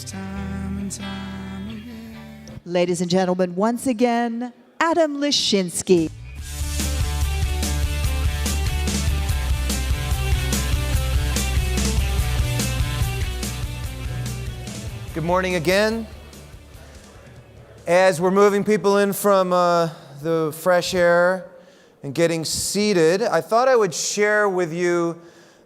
time and time again. Ladies and gentlemen, once again, Adam Leshinsky. Good morning again. As we're moving people in from the fresh air and getting seated, I thought I would share with you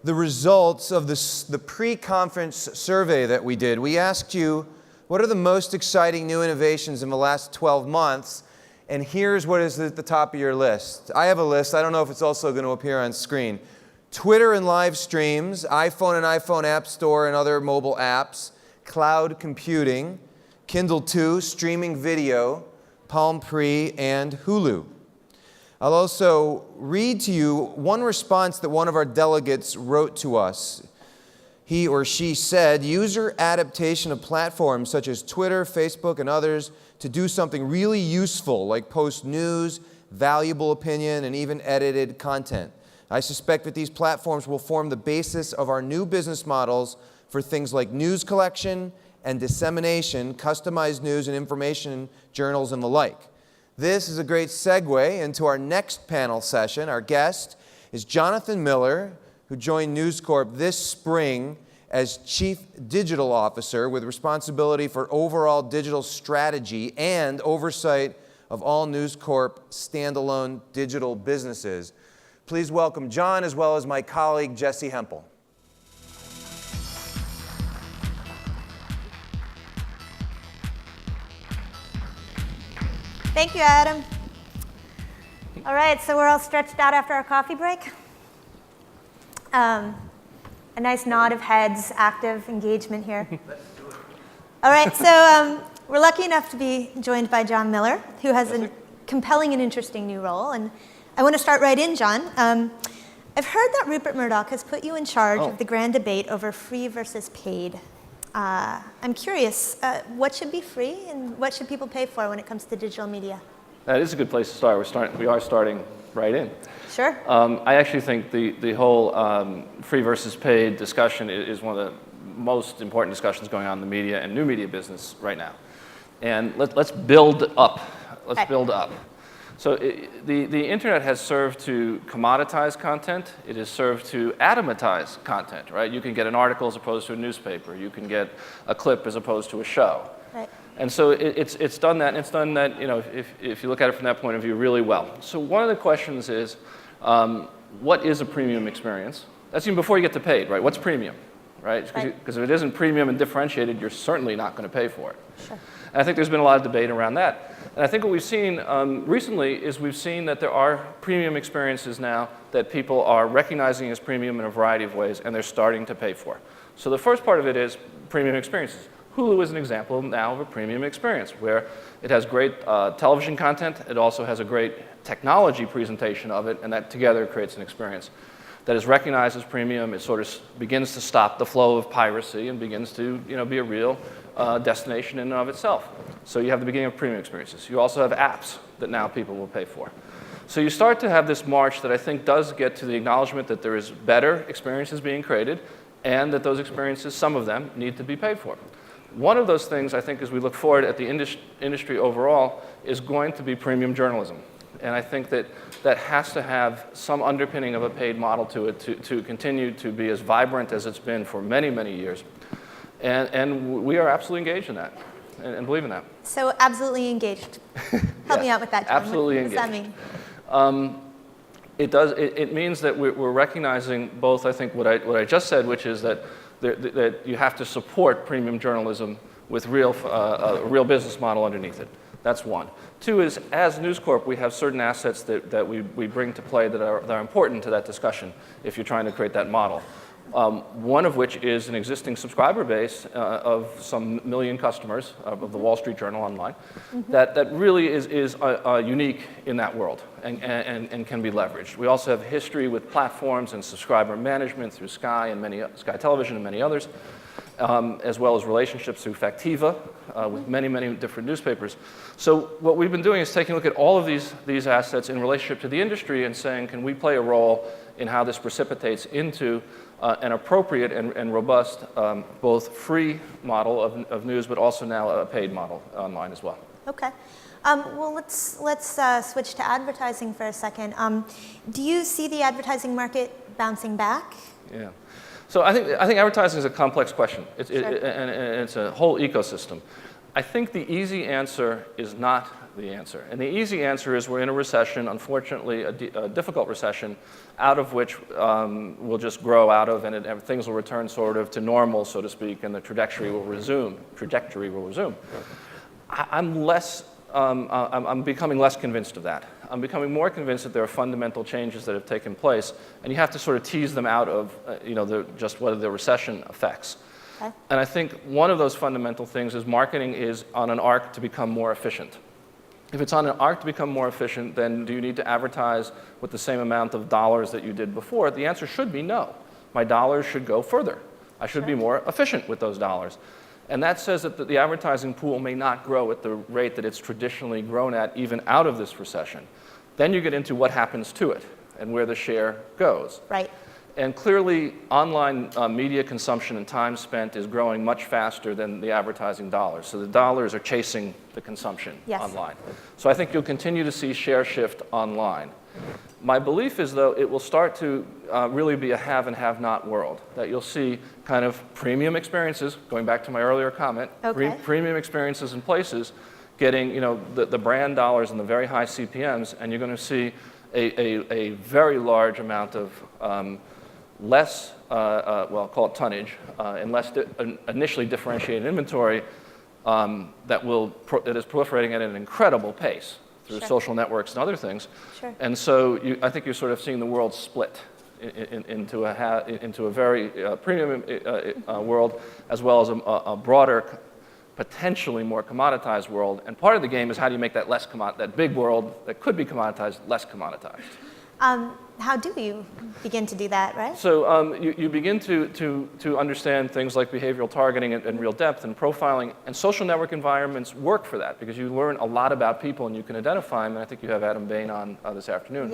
the results of the pre-conference survey that we did. We asked you, what are the most exciting new innovations in the last 12 months? And here's what is at the top of your list. I have a list. I don't know if it's also going to appear on screen. Twitter and live streams, iPhone and iPhone App Store and other mobile apps, cloud computing, Kindle 2, streaming video, Palm Pre, and Hulu. I'll also read to you one response that one of our delegates wrote to us. He or she said, user adaptation of platforms such as Twitter, Facebook, and others to do something really useful, like post news, valuable opinion, and even edited content. I suspect that these platforms will form the basis of our new business models for things like news collection and dissemination, customized news and information journals, and the like. This is a great segue into our next panel session. Our guest is Jonathan Miller, who joined News Corp this spring as Chief Digital Officer with responsibility for overall digital strategy and oversight of all News Corp standalone digital businesses. Please welcome John as well as my colleague Jessi Hempel. Thank you, Adam. All right, so we're all stretched out after our coffee break. A nice nod of heads, active engagement here. All right, so we're lucky enough to be joined by Jon Miller, who has a compelling and interesting new role. And I want to start right in, Jon. I've heard that Rupert Murdoch has put you in charge of the grand debate over free versus paid. I'm curious, what should be free and what should people pay for when it comes to digital media? That is a good place to start. We are starting right in. Sure. I actually think the whole free versus paid discussion is one of the most important discussions going on in the media and new media business right now. And let's build up. Let's build up. So the internet has served to commoditize content. It has served to atomatize content, right? You can get an article as opposed to a newspaper. You can get a clip as opposed to a show. Right. And so it's done that, and it's done that, you know, if you look at it from that point of view, really well. So one of the questions is, what is a premium experience? That's even before you get to paid, right? What's premium, right? Because if it isn't premium and differentiated, you're certainly not going to pay for it. Sure. And I think there's been a lot of debate around that. And I think what we've seen recently is we've seen that there are premium experiences now that people are recognizing as premium in a variety of ways, and they're starting to pay for. So the first part of it is premium experiences. Hulu is an example now of a premium experience where it has great television content. It also has a great technology presentation of it, and that together creates an experience that is recognized as premium. It sort of begins to stop the flow of piracy and begins to, be a real destination in and of itself. So you have the beginning of premium experiences. You also have apps that now people will pay for. So you start to have this march that I think does get to the acknowledgement that there is better experiences being created and that those experiences, some of them, need to be paid for. One of those things, I think, as we look forward at the industry overall, is going to be premium journalism. And I think that that has to have some underpinning of a paid model to it to continue to be as vibrant as it's been for many, many years. And we are absolutely engaged in that and believe in that. So absolutely engaged. Help me out with that, Jon. Absolutely engaged. What does that mean? It means that we're recognizing both, I think, what I just said, which is that you have to support premium journalism with a real business model underneath it. That's one. Two is, as News Corp, we have certain assets that we bring to play that are important to that discussion if you're trying to create that model. One of which is an existing subscriber base of some million customers of the Wall Street Journal online that really is unique in that world and can be leveraged. We also have history with platforms and subscriber management through Sky Television and many others, as well as relationships through Factiva with many, many different newspapers. So what we've been doing is taking a look at all of these assets in relationship to the industry and saying, can we play a role in how this precipitates into an appropriate and robust, both free model of news, but also now a paid model online as well. Okay. Well, let's switch to advertising for a second. Do you see the advertising market bouncing back? Yeah. So I think advertising is a complex question. Sure. And it's a whole ecosystem. I think the easy answer is not the answer. And the easy answer is we're in a recession, unfortunately, a difficult recession, out of which we'll just grow out of, and things will return sort of to normal, so to speak, and the trajectory will resume. I'm becoming less convinced of that. I'm becoming more convinced that there are fundamental changes that have taken place, and you have to sort of tease them out of, just what are the recession effects. Okay. And I think one of those fundamental things is marketing is on an arc to become more efficient. If it's on an arc to become more efficient, then do you need to advertise with the same amount of dollars that you did before? The answer should be no. My dollars should go further. I should be more efficient with those dollars. And that says that the advertising pool may not grow at the rate that it's traditionally grown at, even out of this recession. Then you get into what happens to it and where the share goes. Right. And clearly, online media consumption and time spent is growing much faster than the advertising dollars. So the dollars are chasing the consumption online. So I think you'll continue to see share shift online. My belief is, though, it will start to really be a have and have not world, that you'll see kind of premium experiences, going back to my earlier comment, premium experiences in places getting the brand dollars and the very high CPMs, and you're going to see a very large amount of less, call it tonnage, and less initially differentiated inventory that is proliferating at an incredible pace through social networks and other things. Sure. And so I think you're sort of seeing the world split into a very premium world, as well as a broader, potentially more commoditized world. And part of the game is how do you make that that big world that could be commoditized less commoditized. How do you begin to do that, right? So you begin to understand things like behavioral targeting and real depth and profiling, and social network environments work for that because you learn a lot about people and you can identify them. And I think you have Adam Bain on this afternoon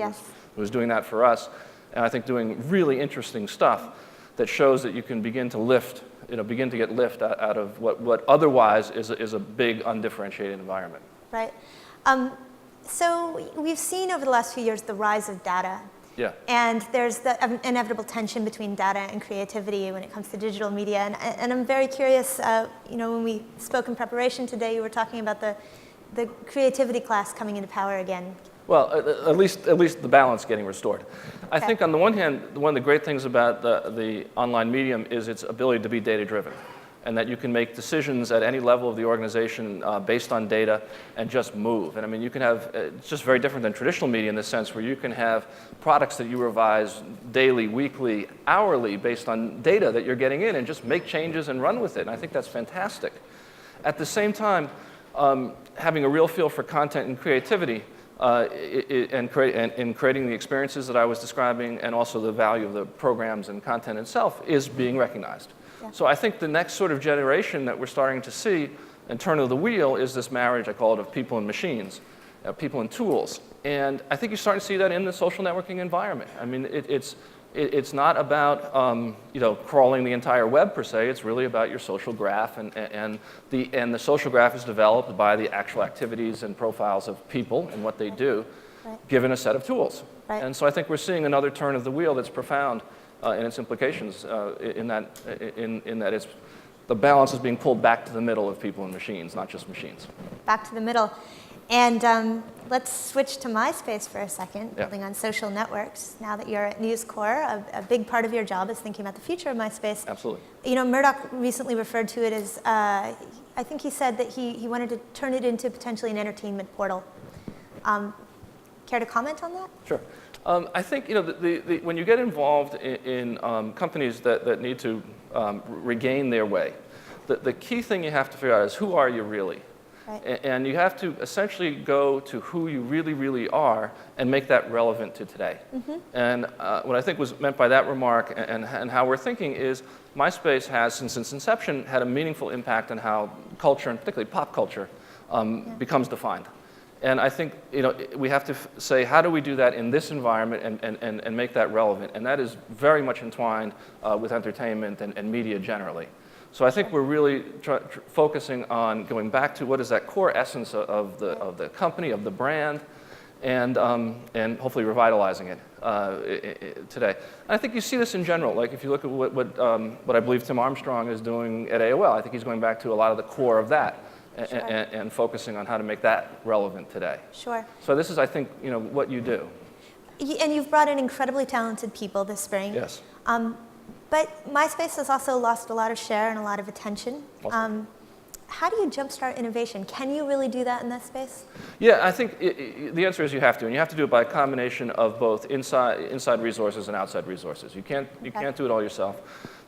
who's doing that for us, and I think doing really interesting stuff that shows that you can begin to get lift out of what otherwise is a big undifferentiated environment. Right. So we've seen over the last few years the rise of data. Yeah. And there's the inevitable tension between data and creativity when it comes to digital media. And I'm very curious, when we spoke in preparation today, you were talking about the creativity class coming into power again. Well, at least the balance getting restored. I think on the one hand, one of the great things about the online medium is its ability to be data-driven, and that you can make decisions at any level of the organization based on data and just move. And I mean, you can have, it's just very different than traditional media in the sense where you can have products that you revise daily, weekly, hourly based on data that you're getting in and just make changes and run with it. And I think that's fantastic. At the same time, having a real feel for content and creativity in creating the experiences that I was describing and also the value of the programs and content itself is being recognized. Yeah. So I think the next sort of generation that we're starting to see and turn of the wheel is this marriage, I call it, of people and machines, people and tools. And I think you're starting to see that in the social networking environment. I mean, it's not about crawling the entire web per se. It's really about your social graph, and the social graph is developed by the actual activities and profiles of people and what they do, given a set of tools. Right. And so I think we're seeing another turn of the wheel that's profound in its implications. In that it's the balance is being pulled back to the middle of people and machines, not just machines. Back to the middle. And let's switch to MySpace for a second, building on social networks. Now that you're at News Corp, a big part of your job is thinking about the future of MySpace. Absolutely. Murdoch recently referred to it as, I think he said that he wanted to turn it into potentially an entertainment portal. Care to comment on that? Sure. I think when you get involved in companies that need to regain their way, the key thing you have to figure out is who are you really? Right. And you have to essentially go to who you really, really are and make that relevant to today. Mm-hmm. And what I think was meant by that remark and how we're thinking is MySpace has, since its inception, had a meaningful impact on how culture, and particularly pop culture, becomes defined. And I think we have to say, how do we do that in this environment and make that relevant? And that is very much entwined with entertainment and media generally. So I think we're really focusing on going back to what is that core essence of the company, of the brand, and hopefully revitalizing it today. And I think you see this in general. Like if you look at what I believe Tim Armstrong is doing at AOL, I think he's going back to a lot of the core of that. Sure. And focusing on how to make that relevant today. Sure. So this is, I think, what you do. And you've brought in incredibly talented people this spring. Yes. But MySpace has also lost a lot of share and a lot of attention. How do you jumpstart innovation? Can you really do that in that space? Yeah, I think the answer is you have to, and you have to do it by a combination of both inside resources and outside resources. You can't do it all yourself.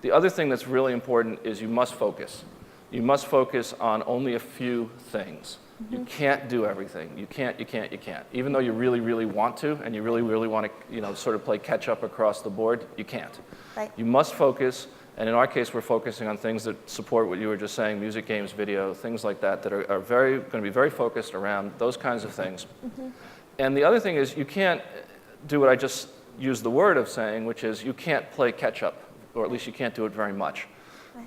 The other thing that's really important is you must focus. You must focus on only a few things. Mm-hmm. You can't do everything. You can't. Even though you really, really want to, and you really, really want to, sort of play catch up across the board, you can't. Right. You must focus, and in our case, we're focusing on things that support what you were just saying, music, games, video, things like that, that are going to be very focused around those kinds of things. Mm-hmm. And the other thing is you can't do what I just used the word of saying, which is you can't play catch up, or at least you can't do it very much.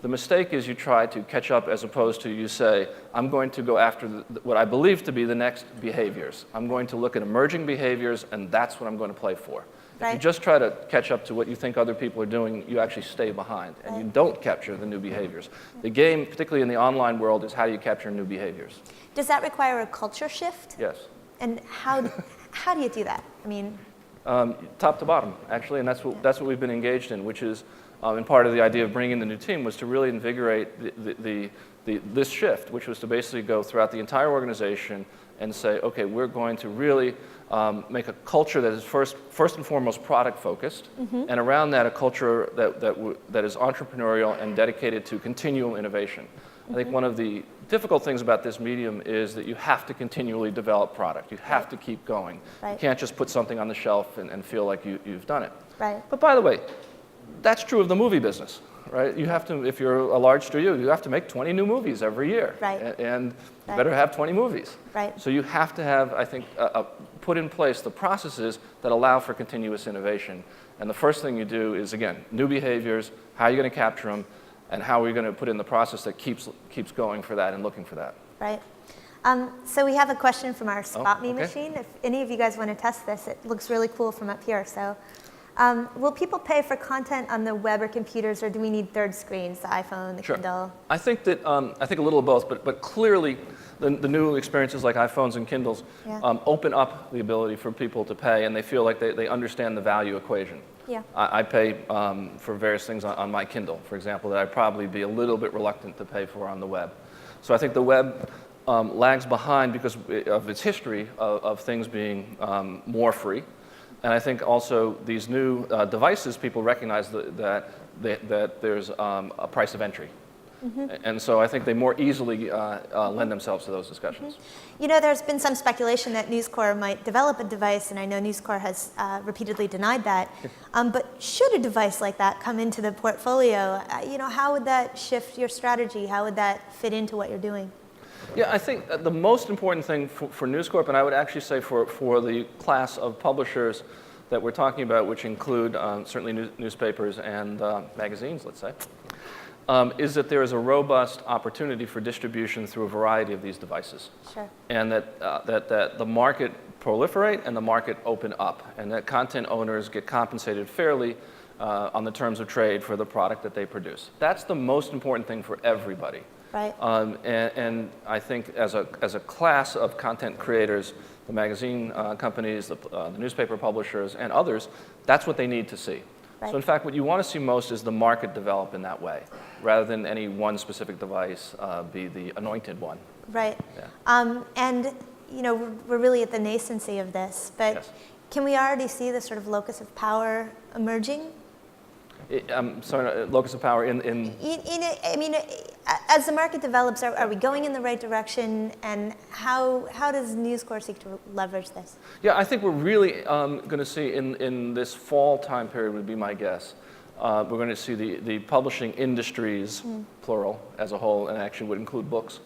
The mistake is you try to catch up as opposed to you say, I'm going to go after what I believe to be the next behaviors. I'm going to look at emerging behaviors, and that's what I'm going to play for. Right. If you just try to catch up to what you think other people are doing, you actually stay behind, and you don't capture the new behaviors. The game, particularly in the online world, is how do you capture new behaviors? Does that require a culture shift? Yes. And how do you do that? I mean, top to bottom, actually, and that's what we've been engaged in, which is, and part of the idea of bringing in the new team was to really invigorate this shift, which was to basically go throughout the entire organization and say, okay, we're going to really make a culture that is first and foremost product focused, mm-hmm. and around that a culture that is entrepreneurial and dedicated to continual innovation. Mm-hmm. I think one of the difficult things about this medium is that you have to continually develop product. You have to keep going. Right. You can't just put something on the shelf and feel like you've done it. Right. But by the way, that's true of the movie business, right? You have to, if you're a large studio, you have to make 20 new movies every year. Right. And you better have 20 movies. Right. So you have to have, I think, put in place the processes that allow for continuous innovation. And the first thing you do is, again, new behaviors, how are you going to capture them, and how are you going to put in the process that keeps going for that and looking for that. Right. So we have a question from our Spot Me machine. If any of you guys want to test this, it looks really cool from up here. So. Will people pay for content on the web or computers, or do we need third screens, the iPhone, the Kindle? I think that I think a little of both, but clearly the new experiences like iPhones and Kindles open up the ability for people to pay, and they feel like they understand the value equation. Yeah. I pay for various things on my Kindle, for example, that I'd probably be a little bit reluctant to pay for on the web. So I think the web lags behind because of its history of things being more free. And I think also these new devices, people recognize that there's a price of entry. Mm-hmm. And so I think they more easily lend themselves to those discussions. Mm-hmm. There's been some speculation that News Corp might develop a device, and I know News Corp has repeatedly denied that. But should a device like that come into the portfolio, how would that shift your strategy? How would that fit into what you're doing? Yeah, I think the most important thing for News Corp, and I would actually say for the class of publishers that we're talking about, which include certainly newspapers and magazines, let's say, is that there is a robust opportunity for distribution through a variety of these devices. Sure. And that the market proliferate and the market open up, and that content owners get compensated fairly on the terms of trade for the product that they produce. That's the most important thing for everybody. Right. And I think as a class of content creators, the magazine companies, the newspaper publishers, and others, that's what they need to see. Right. So in fact, what you want to see most is the market develop in that way, rather than any one specific device be the anointed one. Right. Yeah. And we're really at the nascency of this, but yes. Can we already see the sort of locus of power emerging? Locus of power in. As the market develops, are we going in the right direction, and how does News Corp seek to leverage this? Yeah, I think we're really going to see in this fall time period would be my guess, We're going to see the publishing industries, plural, as a whole, and actually would include books,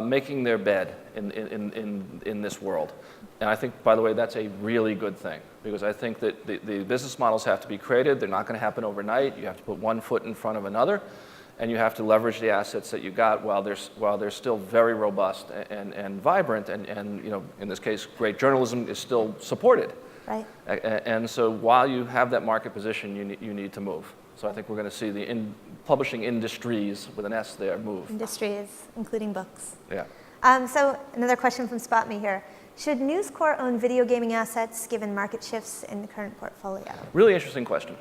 making their bed in this world. And I think, by the way, that's a really good thing, because I think that the business models have to be created. They're not going to happen overnight. You have to put one foot in front of another, and you have to leverage the assets that you got while they're still very robust and vibrant. And you know, in this case, great journalism is still supported. Right. And so while you have that market position, you need to move. So I think we're going to see the publishing industries, with an S there, move. Industries, including books. Yeah. So another question from Spot Me here. Should News Corp own video gaming assets given market shifts in the current portfolio? Really interesting question.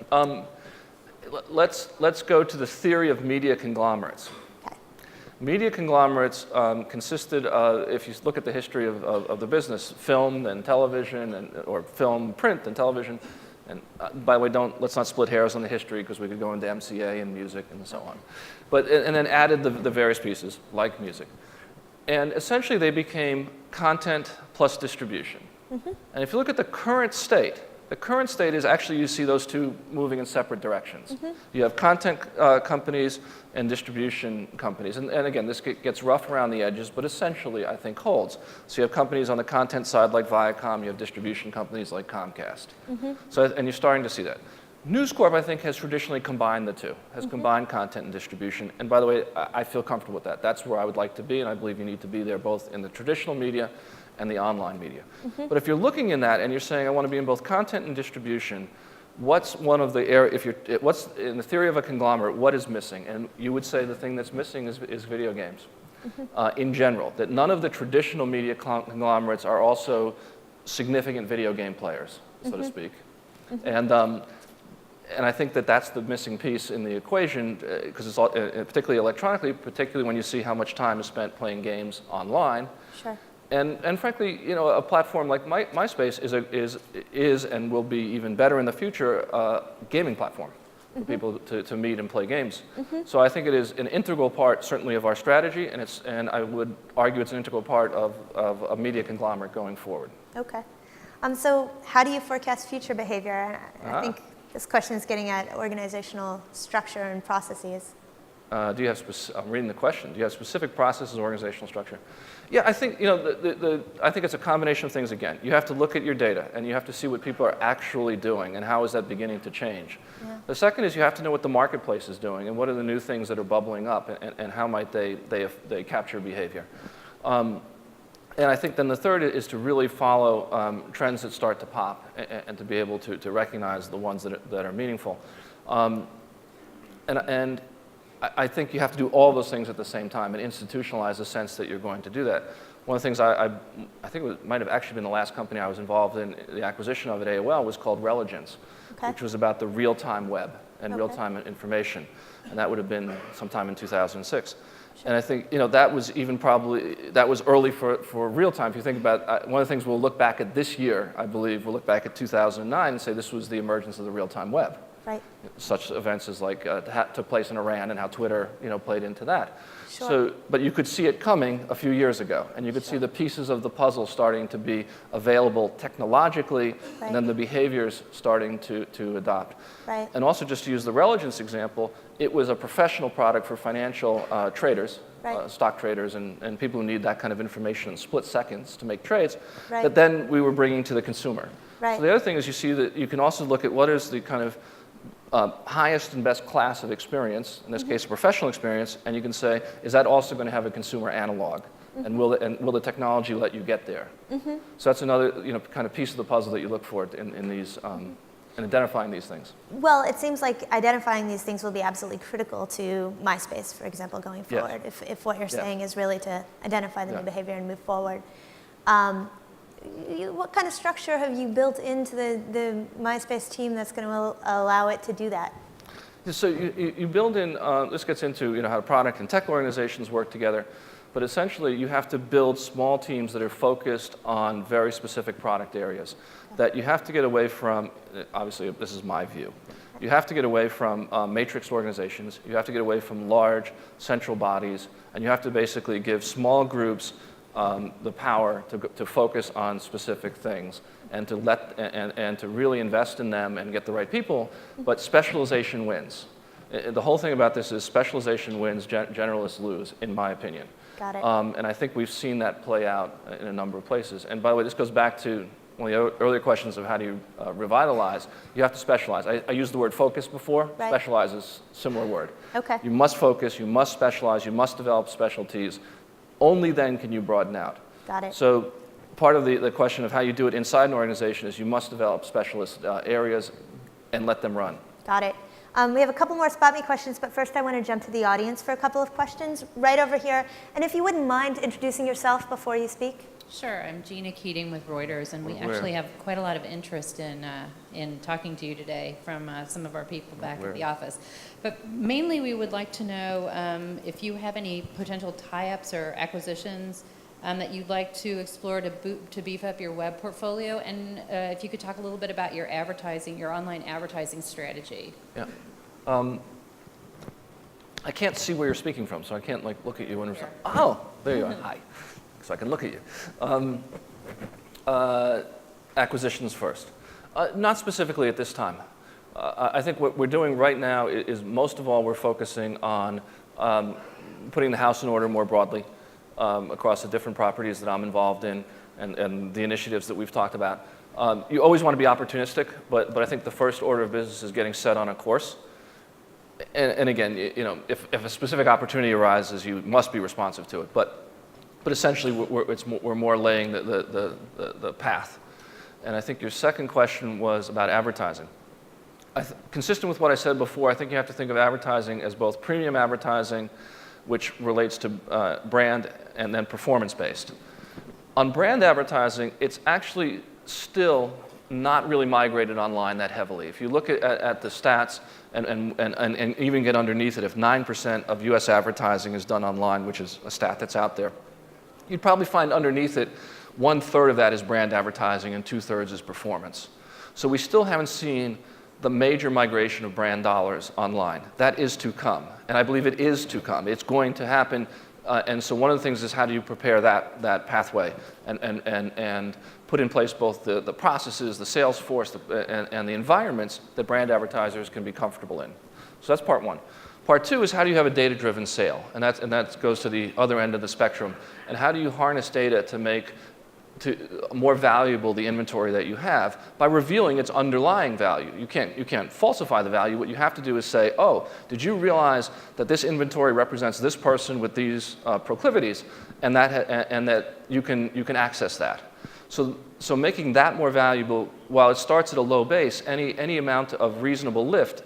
Let's go to the theory of media conglomerates. Okay. Media conglomerates consisted of, if you look at the history of the business, film and television, or film, print, and television. And by the way, let's not split hairs on the history, because we could go into MCA and music and so on. And then added the various pieces, like music. And essentially, they became content plus distribution. And if you look at the current state is actually, you see those two moving in separate directions. You have content companies and distribution companies. And again, this gets rough around the edges, but essentially, I think, holds. So you have companies on the content side like Viacom. You have distribution companies like Comcast. And you're starting to see that. News Corp, I think, has traditionally combined the two, has combined content and distribution. And by the way, I feel comfortable with that. That's where I would like to be, and I believe you need to be there both in the traditional media and the online media. But if you're looking in that and you're saying, I want to be in both content and distribution, what's one of the areas, what's in the theory of a conglomerate, what is missing? And you would say the thing that's missing is video games in general, that none of the traditional media conglomerates are also significant video game players, so to speak. And I think that that's the missing piece in the equation, because it's all, particularly electronically, particularly when you see how much time is spent playing games online. Sure. And frankly, you know, a platform like MySpace is and will be even better in the future, a gaming platform for people to meet and play games. So I think it is an integral part, certainly, of our strategy, and I would argue it's an integral part of a media conglomerate going forward. Okay. So how do you forecast future behavior? I think this question is getting at organizational structure and processes. I'm reading the question. Do you have specific processes or organizational structure? Yeah, I think, you know, I think it's a combination of things again. You have to look at your data, and you have to see what people are actually doing, and how is that beginning to change. Yeah. The second is you have to know what the marketplace is doing, and what are the new things that are bubbling up, and how might they capture behavior. And I think then the third is to really follow trends that start to pop, and to be able to recognize the ones that are meaningful. And I think you have to do all those things at the same time and institutionalize the sense that you're going to do that. One of the things I think it might have actually been the last company I was involved in, the acquisition of at AOL, was called Religence, which was about the real-time web and real-time information. And that would have been sometime in 2006. And I think, you know, that was early for real time. If you think about one of the things we'll look back at this year, I believe, we'll look back at 2009 and say this was the emergence of the real-time web. Right. Such events as like took place in Iran, and how Twitter, you know, played into that. Sure. So, but you could see it coming a few years ago, and you could see the pieces of the puzzle starting to be available technologically, and then the behaviors starting to adopt. Right. And also, just to use the Religence example, it was a professional product for financial traders, stock traders, and people who need that kind of information in split seconds to make trades, that then we were bringing to the consumer. Right. So the other thing is you see that you can also look at what is the kind of highest and best class of experience, in this case, a professional experience, and you can say, is that also going to have a consumer analog? And will the technology let you get there? So that's another, you know, kind of piece of the puzzle that you look for in these, in identifying these things. Well, it seems like identifying these things will be absolutely critical to MySpace, for example, going forward. Yes. If what you're saying is really to identify the new behavior and move forward. What kind of structure have you built into the MySpace team that's going to allow it to do that? So you build in, this gets into, you know, how product and tech organizations work together, but essentially you have to build small teams that are focused on very specific product areas. That you have to get away from, obviously this is my view, you have to get away from matrix organizations, you have to get away from large central bodies, and you have to basically give small groups the power to focus on specific things and to really invest in them and get the right people, but specialization wins. The whole thing about this is specialization wins, generalists lose, in my opinion. Got it. And I think we've seen that play out in a number of places. And by the way, this goes back to one of the earlier questions of how do you revitalize. You have to specialize. I used the word focus before. Right. Specialize is a similar word. Okay. You must focus, you must specialize, you must develop specialties. Only then can you broaden out. Got it. So part of the question of how you do it inside an organization is you must develop specialist areas and let them run. Got it. We have a couple more Spot Me questions, but first I want to jump to the audience for a couple of questions right over here. And if you wouldn't mind introducing yourself before you speak. Sure, I'm Gina Keating with Reuters, and we actually have quite a lot of interest in talking to you today from some of our people back at the office. But mainly we would like to know if you have any potential tie-ups or acquisitions that you'd like to explore to beef up your web portfolio, and if you could talk a little bit about your advertising, your online advertising strategy. Yeah. I can't see where you're speaking from, so I can't look at you and oh, there you are. Hi. So I can look at you. Acquisitions first. Not specifically at this time. I think what we're doing right now is most of all we're focusing on putting the house in order more broadly across the different properties that I'm involved in and the initiatives that we've talked about. You always want to be opportunistic, but I think the first order of business is getting set on a course. And again, if a specific opportunity arises, you must be responsive to it. But essentially, we're more laying the path. And I think your second question was about advertising. Consistent with what I said before, I think you have to think of advertising as both premium advertising, which relates to brand, and then performance-based. On brand advertising, it's actually still not really migrated online that heavily. If you look at the stats and even get underneath it, if 9% of US advertising is done online, which is a stat that's out there, you'd probably find underneath it 1/3 of that is brand advertising and 2/3 is performance. So we still haven't seen the major migration of brand dollars online. That is to come, and I believe it is to come. It's going to happen, and so one of the things is how do you prepare that pathway and put in place both the processes, the sales force, and the environments that brand advertisers can be comfortable in. So that's part one. Part two is how do you have a data-driven sale, and that goes to the other end of the spectrum. And how do you harness data to make more valuable the inventory that you have by revealing its underlying value? You can't falsify the value. What you have to do is say, oh, did you realize that this inventory represents this person with these proclivities, and that you can access that. So making that more valuable, while it starts at a low base, any amount of reasonable lift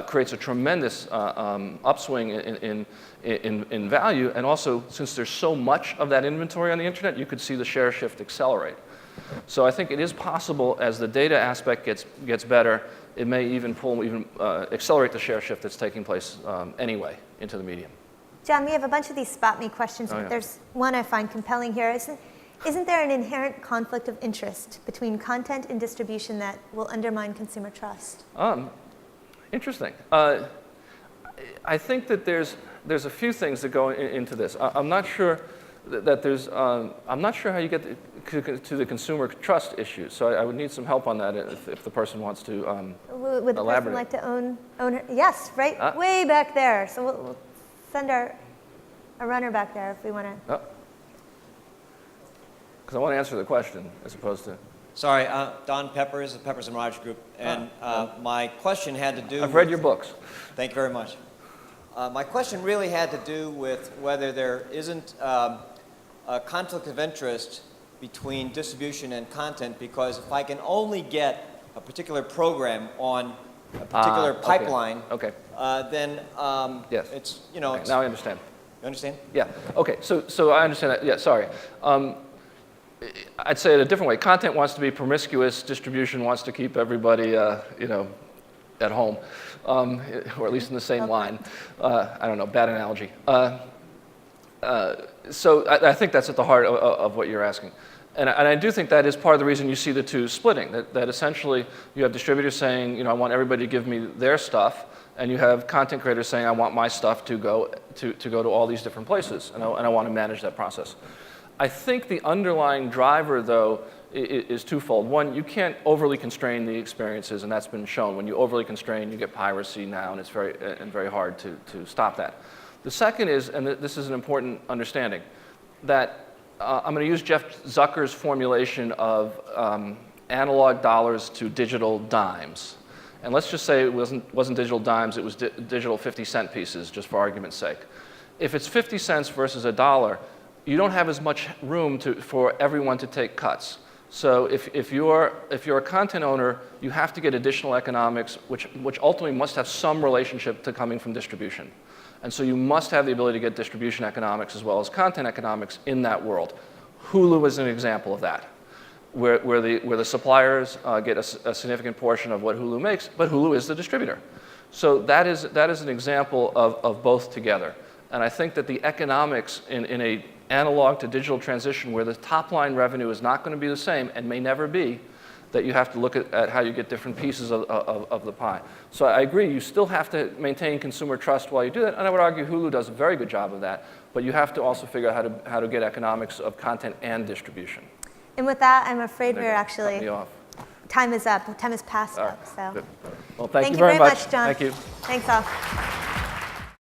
creates a tremendous upswing in value, and also since there's so much of that inventory on the internet, you could see the share shift accelerate. So I think it is possible as the data aspect gets better, it may even accelerate the share shift that's taking place anyway into the medium. Jon, we have a bunch of these Spot Me questions, but there's one I find compelling here. Isn't there an inherent conflict of interest between content and distribution that will undermine consumer trust? Interesting. I think that there's a few things that go into this. I'm not sure that there's. I'm not sure how you get to the consumer trust issue. So I would need some help on that if the person wants to Would the elaborate. person like to own her? Yes, right, way back there. So we'll send a runner back there if we want to. Because I want to answer the question as opposed to. Sorry, Don Peppers, the Peppers and Raj Group, and my question had to do I've read your books. Thank you very much. My question really had to do with whether there isn't a conflict of interest between distribution and content, because if I can only get a particular program on a particular pipeline, then yes. it's, Okay, now I understand. You understand? Yeah, okay, so I understand that, yeah, sorry. I'd say it a different way. Content wants to be promiscuous, distribution wants to keep everybody, at home, or at least in the same line. I don't know, bad analogy. So I think that's at the heart of what you're asking. And I do think that is part of the reason you see the two splitting, that essentially you have distributors saying, I want everybody to give me their stuff, And you have content creators saying, I want my stuff to go to all these different places, and I want to manage that process. I think the underlying driver, though, is twofold. One, you can't overly constrain the experiences, and that's been shown. When you overly constrain, you get piracy now, and it's very hard to stop that. The second is, and this is an important understanding, that I'm going to use Jeff Zucker's formulation of analog dollars to digital dimes. And let's just say it wasn't digital dimes, it was digital 50-cent pieces, just for argument's sake. If it's 50 cents versus $1, you don't have as much room for everyone to take cuts. So if you're a content owner, you have to get additional economics, which ultimately must have some relationship to coming from distribution. And so you must have the ability to get distribution economics as well as content economics in that world. Hulu is an example of that, where the suppliers get a significant portion of what Hulu makes, but Hulu is the distributor. So that is an example of both together. And I think that the economics in a analog to digital transition where the top line revenue is not going to be the same and may never be, that you have to look at how you get different pieces of the pie. So I agree, you still have to maintain consumer trust while you do that, and I would argue Hulu does a very good job of that, but you have to also figure out how to get economics of content and distribution. And with that, I'm afraid we're Cut actually, me off. time is up. Time is past up. So Good. Well, thank you very very much. John. Thank you. Thanks all.